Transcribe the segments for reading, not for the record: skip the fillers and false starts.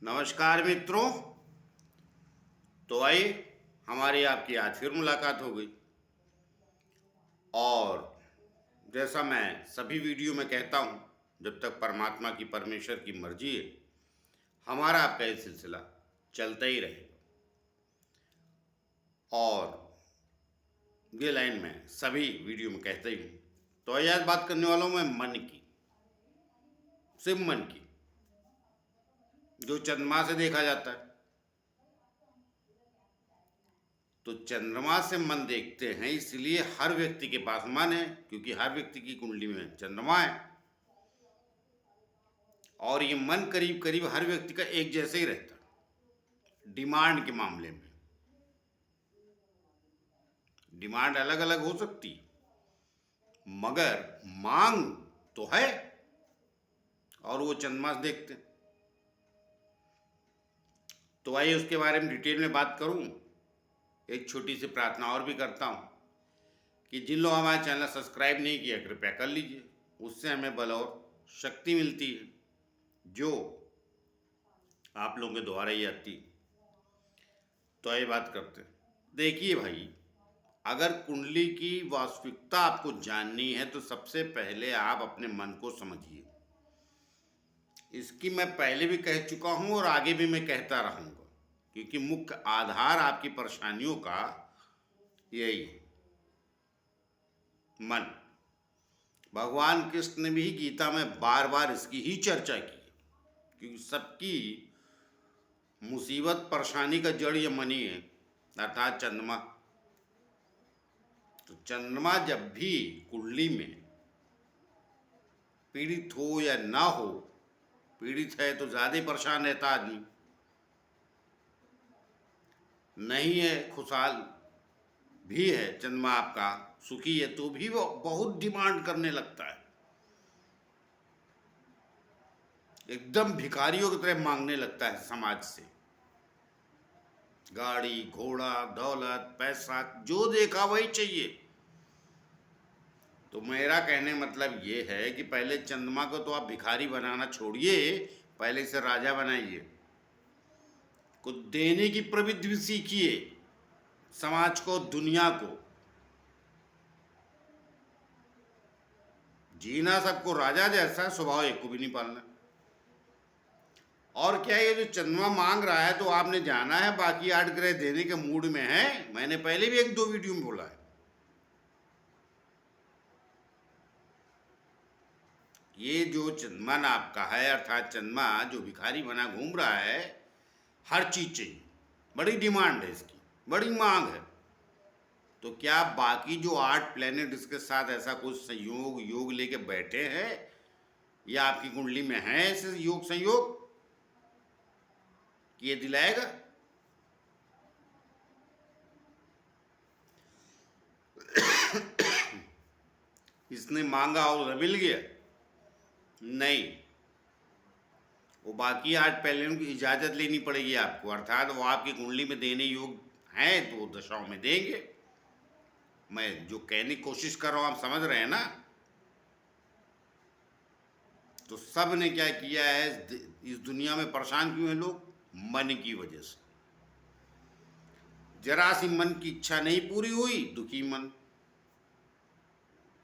नमस्कार मित्रों। तो आइए, हमारी आपकी आज फिर मुलाकात हो गई। और जैसा मैं सभी वीडियो में कहता हूँ, जब तक परमात्मा की परमेश्वर की मर्जी है, हमारा आपका ये सिलसिला चलता ही रहेगा। और ये लाइन मैं सभी वीडियो में कहता ही हूँ। तो आइए, आज बात करने वाला हूँ मैं मन की, सिर्फ मन की, जो चंद्रमा से देखा जाता है। तो चंद्रमा से मन देखते हैं, इसलिए हर व्यक्ति के पास मन है, क्योंकि हर व्यक्ति की कुंडली में चंद्रमा है। और ये मन करीब करीब हर व्यक्ति का एक जैसे ही रहता है। डिमांड के मामले में डिमांड अलग अलग हो सकती है, मगर मांग तो है। और वो चंद्रमा से देखते हैं। तो आइए उसके बारे में डिटेल में बात करूं। एक छोटी सी प्रार्थना और भी करता हूं कि जिन लोग हमारे चैनल सब्सक्राइब नहीं किया, कृपया कर लीजिए। उससे हमें बल और शक्ति मिलती है, जो आप लोगों के द्वारा ही आती। तो आइए बात करते हैं। देखिए भाई, अगर कुंडली की वास्तविकता आपको जाननी है तो सबसे पहले आप अपने मन को समझिए। इसकी मैं पहले भी कह चुका हूं और आगे भी मैं कहता रहूंगा, क्योंकि मुख्य आधार आपकी परेशानियों का यही है, मन। भगवान कृष्ण ने भी गीता में बार बार इसकी ही चर्चा की है, क्योंकि सबकी मुसीबत परेशानी का जड़ ये मन ही है, अर्थात चंद्रमा। तो चंद्रमा जब भी कुंडली में पीड़ित हो या ना हो, पीड़ित है तो ज़्यादा परेशान रहता आदमी, नहीं है खुशहाल भी है, चंद्रमा आपका सुखी है, तो भी वो बहुत डिमांड करने लगता है। एकदम भिखारियों की तरह मांगने लगता है समाज से। गाड़ी घोड़ा दौलत पैसा जो देखा वही चाहिए। तो मेरा कहने मतलब ये है कि पहले चंद्रमा को तो आप भिखारी बनाना छोड़िए, पहले इसे राजा बनाइए। कुछ देने की प्रवृत्ति भी सीखिए, समाज को, दुनिया को। जीना सबको राजा जैसा, स्वभाव एक को भी नहीं पालना। और क्या ये जो चंद्रमा मांग रहा है, तो आपने जाना है बाकी 8 ग्रह देने के मूड में है। मैंने पहले भी 1-2 वीडियो में बोला है, ये जो चंद्रमा आपका है, अर्थात चंद्रमा जो भिखारी बना घूम रहा है, हर चीज चाहिए, बड़ी डिमांड है इसकी, बड़ी मांग है। तो क्या बाकी जो 8 प्लेनेट इसके साथ ऐसा कुछ संयोग योग लेके बैठे हैं, या आपकी कुंडली में है ऐसे योग संयोग कि ये दिलाएगा? इसने मांगा और मिल गया? नहीं, वो बाकी 8 प्लेनेट की इजाजत लेनी पड़ेगी आपको, अर्थात वो आपकी कुंडली में देने योग हैं तो वो दशाओं में देंगे। मैं जो कहने की कोशिश कर रहा हूं आप समझ रहे हैं ना? तो सब ने क्या किया है, इस दुनिया में परेशान क्यों हैं लोग? मन की वजह से। जरा सी मन की इच्छा नहीं पूरी हुई, दुखी मन।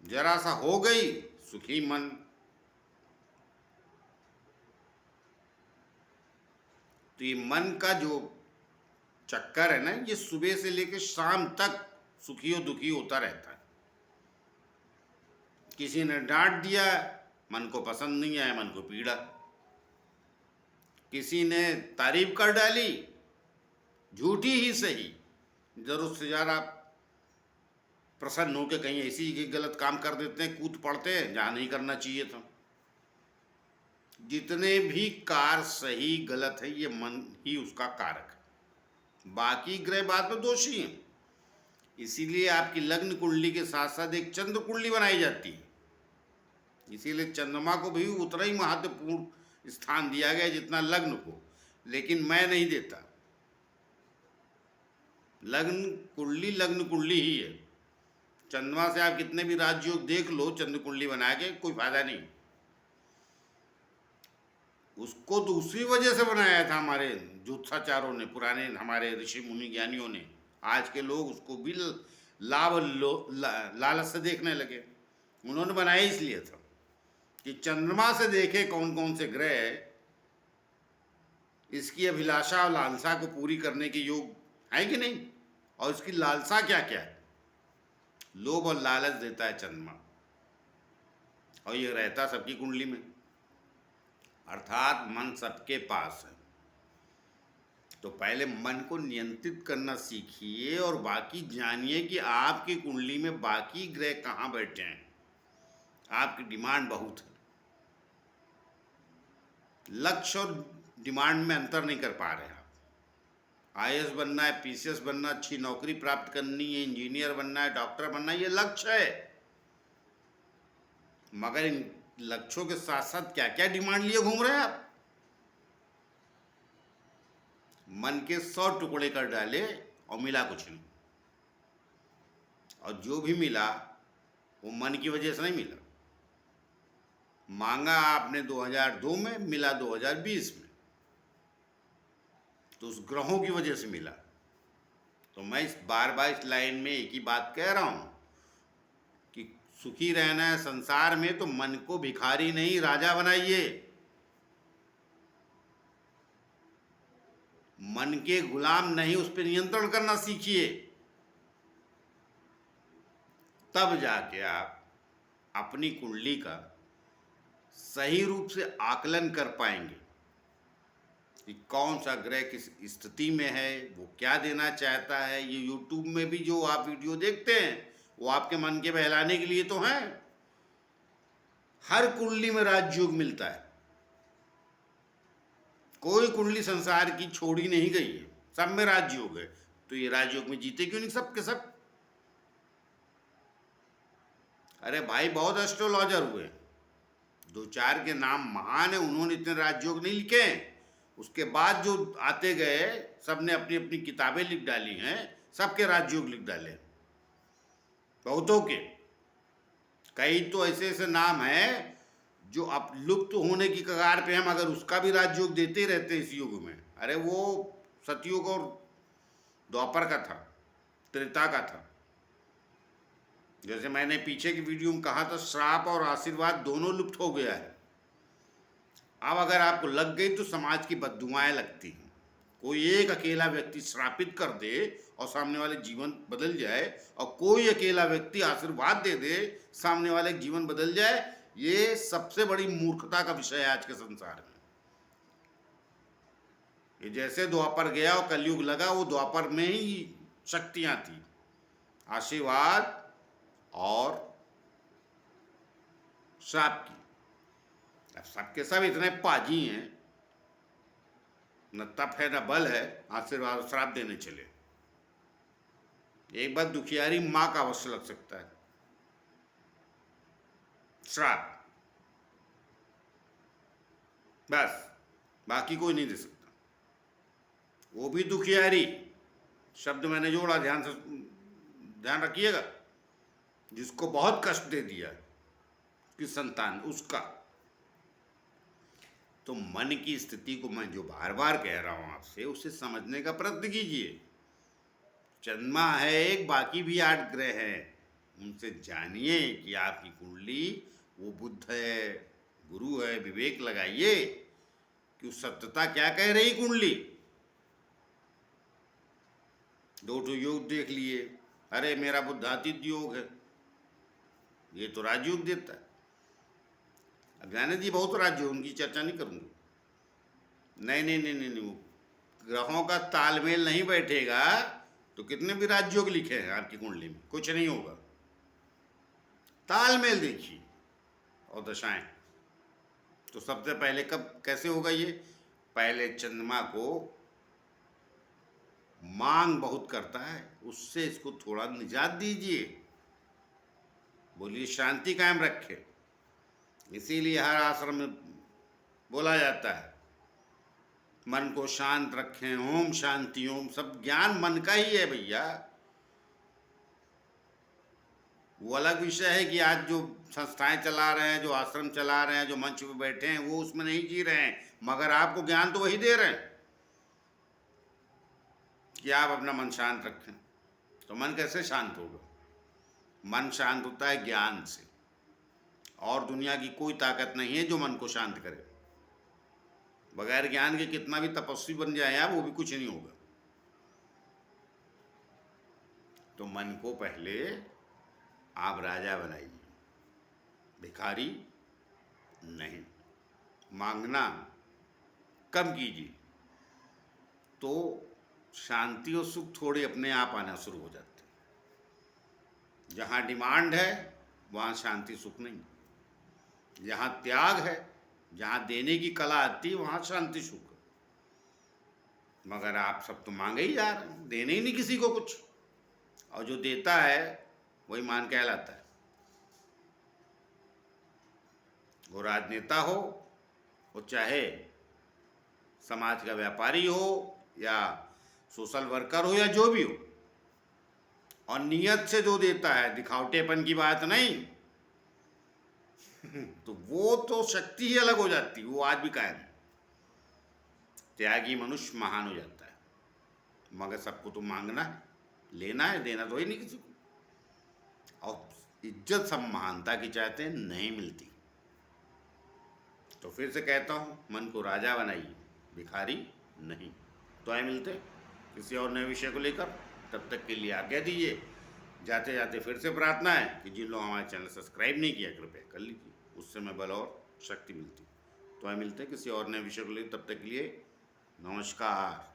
जरा सा हो गई, सुखी मन। तो ये मन का जो चक्कर है ना, ये सुबह से लेकर शाम तक सुखी और दुखी होता रहता है। किसी ने डांट दिया, मन को पसंद नहीं आया, मन को पीड़ा। किसी ने तारीफ कर डाली, झूठी ही सही, जरूरत से ज़्यादा प्रसन्न होकर कहीं ऐसी गलत काम कर देते हैं, कूद पड़ते हैं जहाँ नहीं करना चाहिए था। जितने भी कार्य सही गलत है, ये मन ही उसका कारक है, बाकी ग्रह बाद में दोषी हैं। इसीलिए आपकी लग्न कुंडली के साथ साथ एक चंद्र कुंडली बनाई जाती है। इसीलिए चंद्रमा को भी उतना ही महत्वपूर्ण स्थान दिया गया जितना लग्न को, लेकिन मैं नहीं देता। लग्न कुंडली ही है। चंद्रमा से आप कितने भी राजयोग देख लो, चंद्र कुंडली बना के कोई फायदा नहीं। उसको तो उसी वजह से बनाया था हमारे ज्योतिषाचार्यों ने, पुराने हमारे ऋषि मुनि ज्ञानियों ने। आज के लोग उसको भी लालच से देखने लगे। उन्होंने बनाया इसलिए था कि चंद्रमा से देखे कौन कौन से ग्रह इसकी अभिलाषा और लालसा को पूरी करने के योग है कि नहीं, और इसकी लालसा क्या क्या है। लोभ और लालच देता है चंद्रमा, और ये रहता सबकी कुंडली में, अर्थात मन सबके पास है। तो पहले मन को नियंत्रित करना सीखिए और बाकी जानिए कि आपकी कुंडली में बाकी ग्रह कहाँ बैठे हैं। आपकी डिमांड बहुत है, लक्ष्य और डिमांड में अंतर नहीं कर पा रहे आप। आईएएस बनना है, पीसीएस बनना, अच्छी नौकरी प्राप्त करनी है, इंजीनियर बनना है, डॉक्टर बनना है, ये लक्ष्य है। मगर इन लक्ष्यों के साथ साथ क्या क्या डिमांड लिए घूम रहे हैं आप। मन के 100 टुकड़े कर डाले और मिला कुछ नहीं, और जो भी मिला वो मन की वजह से नहीं मिला। मांगा आपने 2002 में, मिला 2020 में, तो उस ग्रहों की वजह से मिला। तो मैं इस बार इस लाइन में एक ही बात कह रहा हूं कि सुखी रहना है संसार में तो मन को भिखारी नहीं राजा बनाइए। मन के गुलाम नहीं, उस पर नियंत्रण करना सीखिए। तब जाके आप अपनी कुंडली का सही रूप से आकलन कर पाएंगे कि कौन सा ग्रह किस स्थिति में है, वो क्या देना चाहता है। ये यूट्यूब में भी जो आप वीडियो देखते हैं वो आपके मन के बहलाने के लिए तो हैं। हर कुंडली में राजयोग मिलता है, कोई कुंडली संसार की छोड़ी नहीं गई है, सब में राजयोग है। तो ये राजयोग में जीते क्यों नहीं सब के सब। अरे भाई, बहुत एस्ट्रोलॉजर हुए, 2-4 के नाम महान है, उन्होंने इतने राजयोग नहीं लिखे हैं। उसके बाद जो आते गए सब ने अपनी अपनी किताबें लिख डाली हैं, सबके राजयोग लिख डाले बहुतों के। कई तो ऐसे ऐसे नाम हैं जो अब लुप्त होने की कगार पे हम, अगर उसका भी राजयोग देते रहते इस युग में। अरे वो सतयुग और द्वापर का था, त्रेता का था। जैसे मैंने पीछे की वीडियो में कहा था, श्राप और आशीर्वाद दोनों लुप्त हो गया है। अब अगर आपको लग गई तो समाज की बद्दुआएं लगती हैं। कोई एक अकेला व्यक्ति श्रापित कर दे और सामने वाले जीवन बदल जाए, और कोई अकेला व्यक्ति आशीर्वाद दे दे, सामने वाले जीवन बदल जाए। ये सबसे बड़ी मूर्खता का विषय है आज के संसार में। ये जैसे द्वापर गया और कलयुग लगा, वो द्वापर में ही शक्तियां थी, आशीर्वाद और श्राप की। अब सबके सब इतने पाजी हैं, न तप है न बल है, आशीर्वाद और श्राप देने चले। एक बार दुखियारी मां का अवश्य लग सकता है, श्राप बस, बाकी कोई नहीं दे सकता। वो भी दुखियारी शब्द मैंने जोड़ा, ध्यान से ध्यान रखिएगा। जिसको बहुत कष्ट दे दिया कि संतान उसका। तो मन की स्थिति को मैं जो बार बार कह रहा हूं आपसे, उसे समझने का प्रयत्न कीजिए। चंद्रमा है एक, बाकी भी 8 ग्रह हैं, उनसे जानिए कि आपकी कुंडली वो बुध है, गुरु है। विवेक लगाइए कि उस सत्यता क्या कह रही कुंडली। 2 योग देख लिए, अरे मेरा बुद्धादित्य योग है, ये तो राजयोग देता है। अब जाने दी बहुत राज्य, उनकी चर्चा नहीं करूंगा। नहीं नहीं नहीं नहीं नहीं, वो ग्रहों का तालमेल नहीं बैठेगा तो कितने भी राजयोग लिखे हैं आपकी कुंडली में, कुछ नहीं होगा। तालमेल देखिए और दशाएं। तो सबसे पहले कब कैसे होगा ये, पहले चंद्रमा को मांग बहुत करता है, उससे इसको थोड़ा निजात दीजिए। बोलिए शांति कायम रखे। इसीलिए हर आश्रम में बोला जाता है मन को शांत रखें, ओम शांति ओम। सब ज्ञान मन का ही है भैया। वो अलग विषय है कि आज जो संस्थाएं चला रहे हैं, जो आश्रम चला रहे हैं, जो मंच पे बैठे हैं, वो उसमें नहीं जी रहे हैं। मगर आपको ज्ञान तो वही दे रहे हैं कि आप अपना मन शांत रखें। तो मन कैसे शांत होगा? मन शांत होता है ज्ञान से, और दुनिया की कोई ताकत नहीं है जो मन को शांत करे। बगैर ज्ञान के कितना भी तपस्वी बन जाए आप, वो भी कुछ नहीं होगा। तो मन को पहले आप राजा बनाइए, भिखारी नहीं। मांगना कम कीजिए, तो शांति और सुख थोड़े अपने आप आना शुरू हो जाते हैं। जहाँ डिमांड है वहाँ शांति सुख नहीं। जहाँ त्याग है, जहाँ देने की कला आती है, वहाँ शांति सुख है। मगर आप सब तो मांगे ही जा रहे हैं, देने ही नहीं किसी को कुछ। और जो देता है वही मान कहलाता है। वो राजनेता हो, वो चाहे समाज का व्यापारी हो या सोशल वर्कर हो या जो भी हो, और नियत से जो देता है, दिखावटेपन की बात नहीं, तो वो तो शक्ति ही अलग हो जाती है, वो आज भी कायम है। त्यागी मनुष्य महान हो जाता है। मगर सबको तो मांगना है, लेना है, देना तो ही नहीं किसी को। और इज्जत सब महानता की चाहते हैं, नहीं मिलती। तो फिर से कहता हूँ, मन को राजा बनाइए, भिखारी नहीं। तो आए मिलते किसी और नए विषय को लेकर। तब तक के लिए आज्ञा दीजिए। जाते जाते फिर से प्रार्थना है कि जिन लोग हमारे चैनल सब्सक्राइब नहीं किया, कृपया कर लीजिए, उससे हमें बल और शक्ति मिलती। तो आए मिलते किसी और नए विषय को लेकर। तब तक के लिए नमस्कार।